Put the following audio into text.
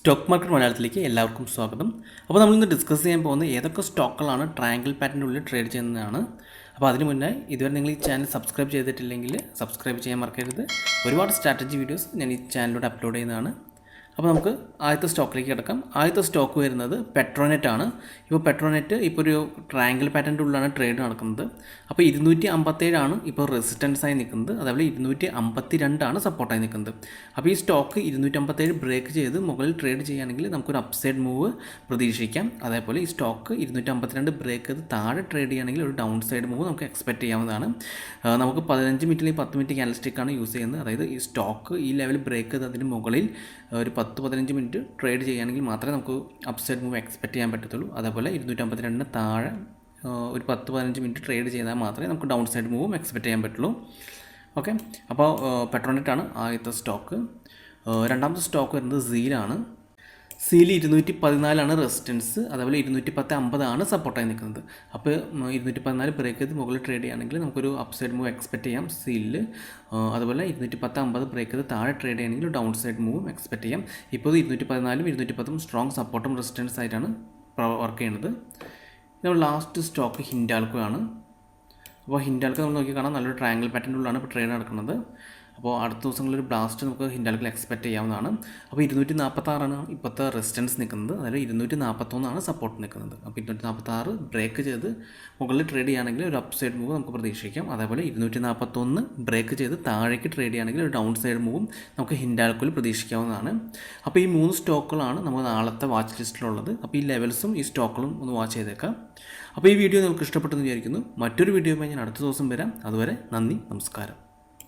Stock market മലയാളത്തിലേക്ക് എല്ലാവർക്കും സ്വാഗതം. അപ്പോൾ നമ്മളിന്ന് ഡിസ്കസ് ചെയ്യാൻ പോകുന്ന ഏതൊക്കെ സ്റ്റോക്കുകളാണ് ട്രയാങ്കിൾ പാറ്റേണിൻ്റെ ഉള്ളിൽ ട്രേഡ് ചെയ്യുന്നതാണ്. അപ്പോൾ അതിന് മുന്നേ ഇതുവരെ നിങ്ങൾ ഈ ചാനൽ സബ്സ്ക്രൈബ് ചെയ്തിട്ടില്ലെങ്കിൽ സബ്സ്ക്രൈബ് ചെയ്യാൻ മറക്കരുത്. ഒരുപാട് സ്ട്രാറ്റജി വീഡിയോസ് ഞാൻ ഈ ചാനലിലൂടെ അപ്ലോഡ് ചെയ്യുന്നതാണ്. അപ്പോൾ നമുക്ക് ആദ്യത്തെ സ്റ്റോക്കിലേക്ക് കിടക്കാം. ആദ്യത്തെ സ്റ്റോക്ക് വരുന്നത് പെട്രോനെറ്റ് ആണ്. ഇപ്പോൾ പെട്രോനെറ്റ് ഇപ്പോൾ ഒരു ട്രയാങ്കിൾ പാറ്റേണിൻ്റെ ഉള്ളിലാണ് ട്രേഡ് നടക്കുന്നത്. അപ്പോൾ 257 ഇപ്പോൾ റെസിസ്റ്റൻസായി നിൽക്കുന്നത്, അതേപോലെ 252 സപ്പോർട്ടായി നിൽക്കുന്നത്. അപ്പോൾ ഈ സ്റ്റോക്ക് 257 ബ്രേക്ക് ചെയ്ത് മുകളിൽ ട്രേഡ് ചെയ്യുകയാണെങ്കിൽ നമുക്കൊരു അപ്സൈഡ് മൂവ് പ്രതീക്ഷിക്കാം. അതേപോലെ ഈ സ്റ്റോക്ക് 252 ബ്രേക്ക് ചെയ്ത് താഴെ ട്രേഡ് ചെയ്യുകയാണെങ്കിൽ ഒരു ഡൗൺ സൈഡ് മൂവ് നമുക്ക് എക്സ്പെക്ട് ചെയ്യാവുന്നതാണ്. നമുക്ക് 15 മിനിറ്റ് അല്ലെങ്കിൽ 10 മിനിറ്റ് ക്യാൻഡിൽസ്റ്റിക്കാണ് യൂസ് ചെയ്യുന്നത്. അതായത് ഈ സ്റ്റോക്ക് ഈ ലെവൽ ബ്രേക്ക് ചെയ്ത് അതിന് മുകളിൽ ഒരു 10-15 മിനിറ്റ് ട്രേഡ് ചെയ്യുകയാണെങ്കിൽ മാത്രമേ നമുക്ക് അപ്സൈഡ് മൂവ് എക്സ്പെക്ട് ചെയ്യാൻ പറ്റത്തുള്ളൂ. അതേപോലെ 252 താഴെ ഒരു 10-15 മിനിറ്റ് ട്രേഡ് ചെയ്താൽ മാത്രമേ നമുക്ക് ഡൗൺ സൈഡ് മൂവും എക്സ്പെക്ട് ചെയ്യാൻ പറ്റുള്ളൂ. ഓക്കെ, അപ്പോൾ പെട്രോനെറ്റ് ആണ് ആദ്യത്തെ സ്റ്റോക്ക്. രണ്ടാമത്തെ സ്റ്റോക്ക് വരുന്നത് സീലാണ്. സീൽ 214 റെസിസ്റ്റൻസ്, അതേപോലെ 210-50 സപ്പോർട്ടായി നിൽക്കുന്നത്. അപ്പോൾ 214 ബ്രേക്ക് ചെയ്ത് മുകളിൽ ട്രേഡ് ചെയ്യുകയാണെങ്കിൽ നമുക്കൊരു അപ്സൈഡ് മൂവ് എക്സ്പെക്ട് ചെയ്യാം സീലിൽ. അതുപോലെ 210-50 ബ്രേക്ക് ചെയ്ത് താഴെ ട്രേഡ് ചെയ്യുകയാണെങ്കിൽ ഡൗൺ സൈഡ് മൂവും എക്സ്പെക്ട് ചെയ്യാം. ഇപ്പോൾ 214 210 സ്ട്രോങ് സപ്പോർട്ടും റെസിസ്റ്റൻസ് ആയിട്ടാണ് വർക്ക് ചെയ്യുന്നത്. നമ്മൾ ലാസ്റ്റ് സ്റ്റോക്ക് ഹിൻഡാൽക്കോ ആണ്. അപ്പോൾ ഹിൻഡാൽക്കോ നമ്മൾ നോക്കി കാണാം, നല്ലൊരു ട്രയാങ്കിൾ പാറ്റേണിൻ്റെ ഉള്ളിലാണ് ഇപ്പോൾ ട്രേഡ് നടക്കുന്നത്. അപ്പോൾ അടുത്ത ദിവസങ്ങളിൽ ഒരു ബ്ലാസ്റ്റ് നമുക്ക് ഹിൻഡാൽക്കോയിൽ എക്സ്പെക്ട് ചെയ്യാവുന്നതാണ്. അപ്പോൾ 246 ഇപ്പോഴത്തെ റെസിസ്റ്റൻസ് നിൽക്കുന്നത്, അതായത് 241 സപ്പോർട്ട് നിൽക്കുന്നത്. അപ്പോൾ 246 ബ്രേക്ക് ചെയ്ത് മുകളിൽ ട്രേഡ് ചെയ്യുകയാണെങ്കിൽ ഒരു അപ്പ് സൈഡ് മൂവ് നമുക്ക് പ്രതീക്ഷിക്കാം. അതേപോലെ 241 ബ്രേക്ക് ചെയ്ത് താഴേക്ക് ട്രേഡ് ചെയ്യുകയാണെങ്കിൽ ഒരു ഡൗൺ സൈഡ് മൂവും നമുക്ക് ഹിൻഡാൽക്കോയിൽ പ്രതീക്ഷിക്കാവുന്നതാണ്. അപ്പോൾ ഈ 3 സ്റ്റോക്കുകളാണ് നമുക്ക് നാളത്തെ വാച്ച് ലിസ്റ്റിലുള്ളത്. അപ്പോൾ ഈ ലെവൽസും ഈ സ്റ്റോക്കുകളും ഒന്ന് വാച്ച് ചെയ്തേക്കാം. അപ്പോൾ ഈ വീഡിയോ നിങ്ങൾക്ക് ഇഷ്ടപ്പെട്ടെന്ന് വിചാരിക്കുന്നു. മറ്റൊരു വീഡിയോയുമായി ഞാൻ അടുത്ത ദിവസം വരാം. അതുവരെ നന്ദി, നമസ്കാരം.